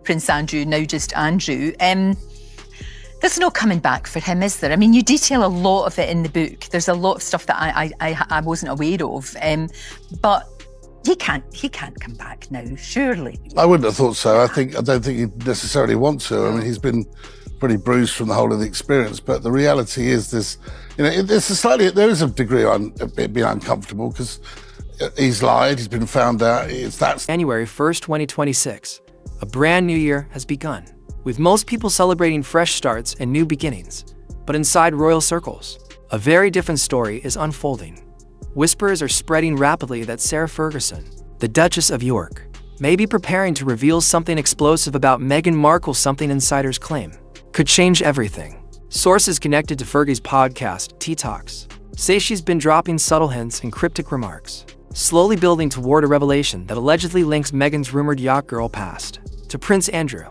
Prince Andrew, now just Andrew. There's no coming back for him, is there? I mean, you detail a lot of it in the book. There's a lot of stuff that I wasn't aware of, but he can't come back now, surely. I wouldn't have thought so. I don't think he'd necessarily want to. I mean, he's been pretty bruised from the whole of the experience, but the reality is this, there is a degree of being uncomfortable because he's lied, he's been found out. January 1st, 2026, a brand new year has begun, with most people celebrating fresh starts and new beginnings. But inside royal circles, a very different story is unfolding. Whispers are spreading rapidly that Sarah Ferguson, the Duchess of York, may be preparing to reveal something explosive about Meghan Markle, something insiders claim could change everything. Sources connected to Fergie's podcast, Tea Talks, say she's been dropping subtle hints and cryptic remarks, slowly building toward a revelation that allegedly links Meghan's rumored yacht girl past to Prince Andrew.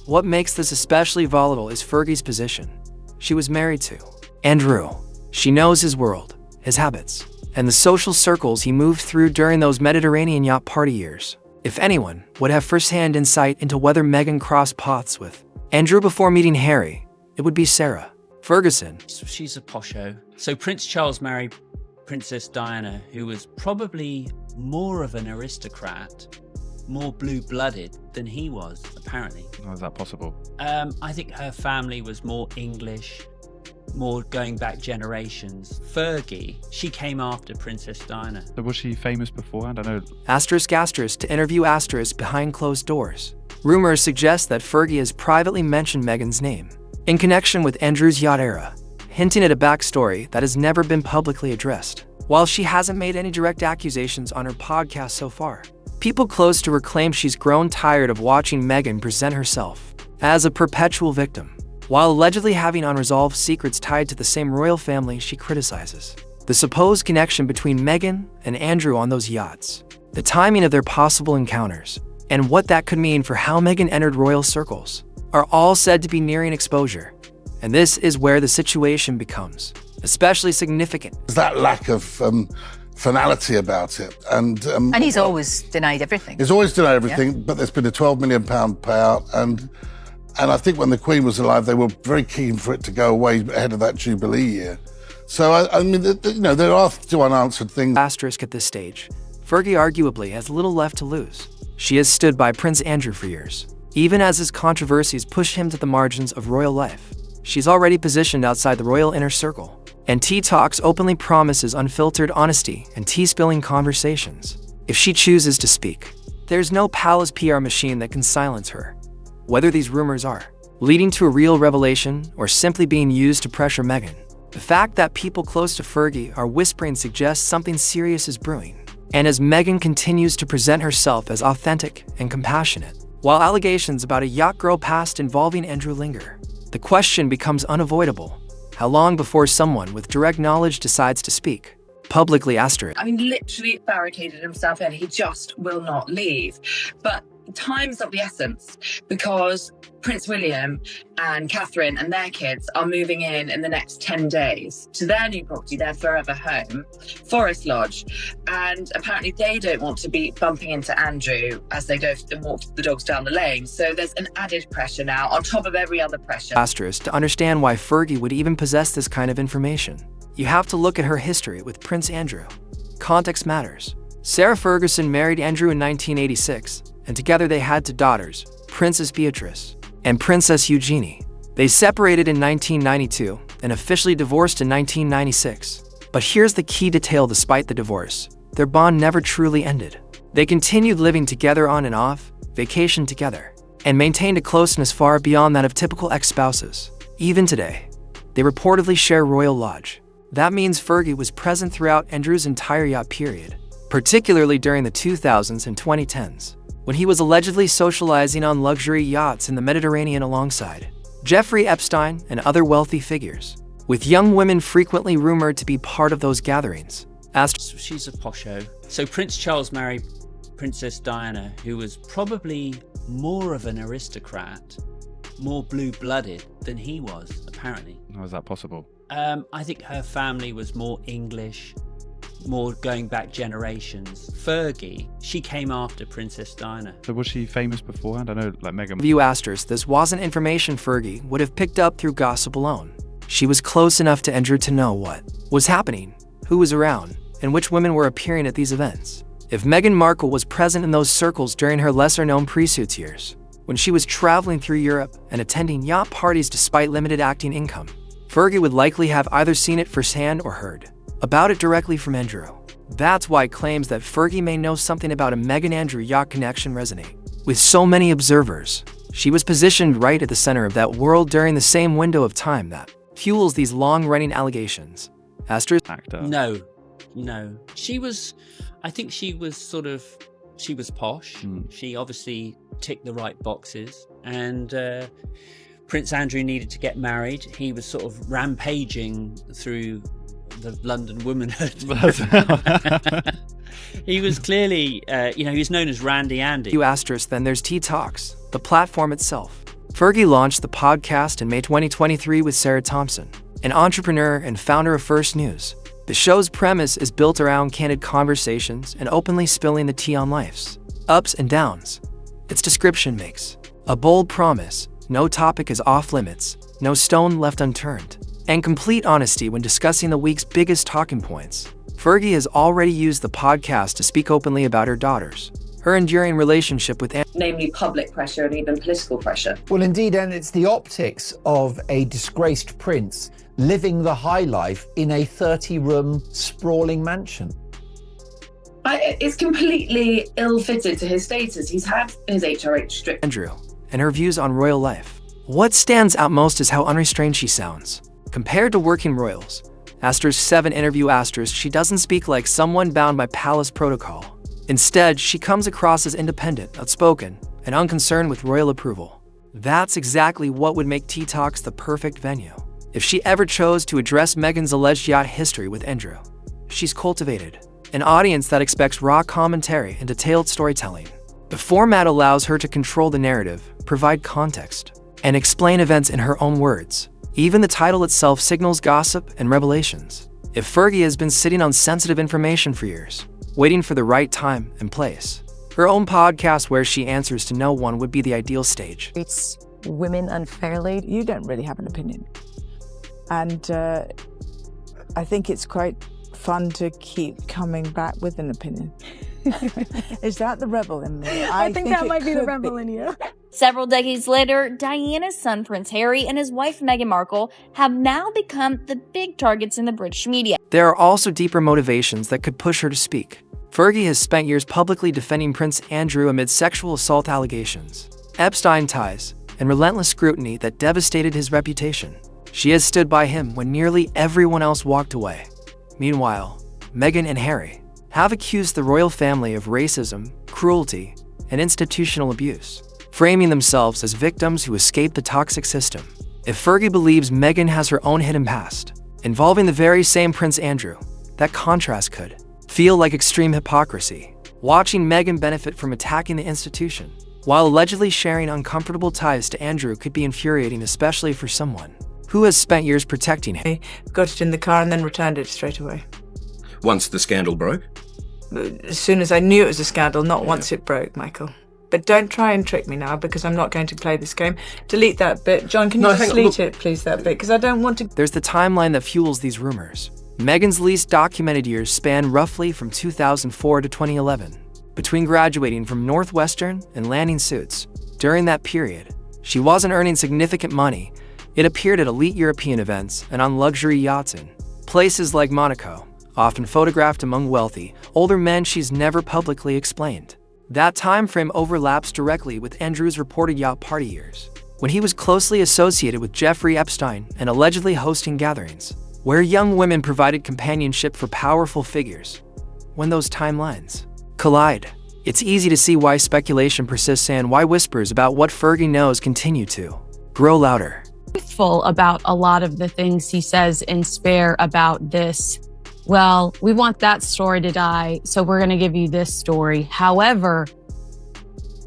What makes this especially volatile is Fergie's position. She was married to Andrew. She knows his world, his habits, and the social circles he moved through during those Mediterranean yacht party years. If anyone would have first-hand insight into whether Meghan crossed paths with Andrew before meeting Harry, it would be Sarah Ferguson. She's a posho. So Prince Charles married Princess Diana, who was probably more of an aristocrat, more blue-blooded than he was, apparently. How is that possible? I think her family was more English, more going back generations. Fergie, she came after Princess Diana. So was she famous beforehand? I know. *** to interview * behind closed doors. Rumors suggest that Fergie has privately mentioned Meghan's name in connection with Andrew's yacht era, hinting at a backstory that has never been publicly addressed. While she hasn't made any direct accusations on her podcast so far, people close to her claim she's grown tired of watching Meghan present herself as a perpetual victim, while allegedly having unresolved secrets tied to the same royal family she criticizes. The supposed connection between Meghan and Andrew on those yachts, the timing of their possible encounters, and what that could mean for how Meghan entered royal circles, are all said to be nearing exposure. And this is where the situation becomes especially significant. There's that lack of finality about it. And he's always denied everything. He's always denied everything, but there's been a £12 million payout, and I think when the Queen was alive, they were very keen for it to go away ahead of that Jubilee year. So, I mean, there are two unanswered things. * at this stage, Fergie arguably has little left to lose. She has stood by Prince Andrew for years, even as his controversies push him to the margins of royal life. She's already positioned outside the royal inner circle, and Tea Talks openly promises unfiltered honesty and tea-spilling conversations if she chooses to speak. There's no palace PR machine that can silence her. Whether these rumors are leading to a real revelation or simply being used to pressure Meghan, the fact that people close to Fergie are whispering suggests something serious is brewing. And as Meghan continues to present herself as authentic and compassionate, while allegations about a yacht girl past involving Andrew linger, the question becomes unavoidable. How long before someone with direct knowledge decides to speak publicly? I mean, literally barricaded himself in. He just will not leave. But time's of the essence, because Prince William and Catherine and their kids are moving in the next 10 days to their new property, their forever home, Forest Lodge. And apparently they don't want to be bumping into Andrew as they go and walk the dogs down the lane. So there's an added pressure now on top of every other pressure. To understand why Fergie would even possess this kind of information, you have to look at her history with Prince Andrew. Context matters. Sarah Ferguson married Andrew in 1986, and together they had two daughters, Princess Beatrice and Princess Eugenie. They separated in 1992 and officially divorced in 1996. But here's the key detail: despite the divorce, their bond never truly ended. They continued living together on and off, vacationed together, and maintained a closeness far beyond that of typical ex-spouses. Even today, they reportedly share royal lodge. That means Fergie was present throughout Andrew's entire yacht period, particularly during the 2000s and 2010s, when he was allegedly socializing on luxury yachts in the Mediterranean alongside Jeffrey Epstein and other wealthy figures, with young women frequently rumored to be part of those gatherings. She's a posho. So Prince Charles married Princess Diana, who was probably more of an aristocrat, more blue-blooded than he was, apparently. How is that possible? I think her family was more English, more going back generations. Fergie, she came after Princess Diana. So was she famous beforehand? I know, like Meghan. View Asters, this wasn't information Fergie would have picked up through gossip alone. She was close enough to Andrew to know what was happening, who was around, and which women were appearing at these events. If Meghan Markle was present in those circles during her lesser-known pre-suits years, when she was traveling through Europe and attending yacht parties despite limited acting income, Fergie would likely have either seen it firsthand or heard about it directly from Andrew. That's why claims that Fergie may know something about a Meghan-Andrew yacht connection resonate with so many observers. She was positioned right at the center of that world during the same window of time that fuels these long-running allegations. Asters Actor. No. I think she was posh. She obviously ticked the right boxes. And Prince Andrew needed to get married. He was sort of rampaging through the London womanhood. He was clearly, he was known as Randy Andy. You Asterisk, then there's T-Talks, the platform itself. Fergie launched the podcast in May 2023 with Sarah Thompson, an entrepreneur and founder of First News. The show's premise is built around candid conversations and openly spilling the tea on life's ups and downs. Its description makes a bold promise: no topic is off limits, no stone left unturned, and complete honesty when discussing the week's biggest talking points. Fergie has already used the podcast to speak openly about her daughters, her enduring relationship with Namely public pressure and even political pressure. Well, indeed, and it's the optics of a disgraced prince living the high life in a 30-room sprawling mansion. It's completely ill-fitted to his status. He's had his HRH stripped. Andrew and her views on royal life. What stands out most is how unrestrained she sounds. Compared to working royals, Astor's 7 interview Asterisk, she doesn't speak like someone bound by palace protocol. Instead, she comes across as independent, outspoken, and unconcerned with royal approval. That's exactly what would make T-Talks the perfect venue. If she ever chose to address Meghan's alleged yacht history with Andrew, she's cultivated an audience that expects raw commentary and detailed storytelling. The format allows her to control the narrative, provide context, and explain events in her own words. Even the title itself signals gossip and revelations. If Fergie has been sitting on sensitive information for years, waiting for the right time and place, her own podcast where she answers to no one would be the ideal stage. Treats women unfairly. You don't really have an opinion. And I think it's quite fun to keep coming back with an opinion. Is that the rebel in me? I think that might be the rebel in you. Several decades later, Diana's son Prince Harry and his wife Meghan Markle have now become the big targets in the British media. There are also deeper motivations that could push her to speak. Fergie has spent years publicly defending Prince Andrew amid sexual assault allegations, Epstein ties, and relentless scrutiny that devastated his reputation. She has stood by him when nearly everyone else walked away. Meanwhile, Meghan and Harry have accused the royal family of racism, cruelty, and institutional abuse, framing themselves as victims who escaped the toxic system. If Fergie believes Meghan has her own hidden past, involving the very same Prince Andrew, that contrast could feel like extreme hypocrisy. Watching Meghan benefit from attacking the institution, while allegedly sharing uncomfortable ties to Andrew, could be infuriating, especially for someone who has spent years protecting him. Got it in the car and then returned it straight away. Once the scandal broke? As soon as I knew it was a scandal, not once it broke, Michael. But don't try and trick me now, because I'm not going to play this game. Delete that bit. John, can you just delete it, please, that bit? Because I don't want to... There's the timeline that fuels these rumors. Meghan's least documented years span roughly from 2004 to 2011. Between graduating from Northwestern and landing suits, during that period, she wasn't earning significant money. It appeared at elite European events and on luxury yachts in places like Monaco, often photographed among wealthy, older men she's never publicly explained. That time frame overlaps directly with Andrew's reported yacht party years, when he was closely associated with Jeffrey Epstein and allegedly hosting gatherings where young women provided companionship for powerful figures. When those timelines collide, it's easy to see why speculation persists and why whispers about what Fergie knows continue to grow louder. Truthful about a lot of the things he says in Spare about this. Well, we want that story to die, so we're going to give you this story. However,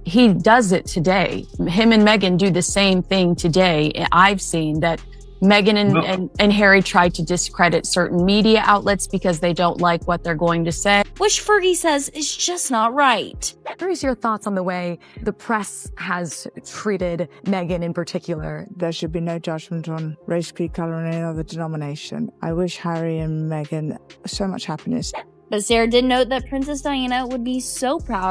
he does it today. Him and Meghan do the same thing today. I've seen that Meghan and Harry tried to discredit certain media outlets because they don't like what they're going to say, which Fergie says is just not right. Curious your thoughts on the way the press has treated Meghan in particular. There should be no judgment on race, creed, colour, or any other denomination. I wish Harry and Meghan so much happiness. But Sarah did note that Princess Diana would be so proud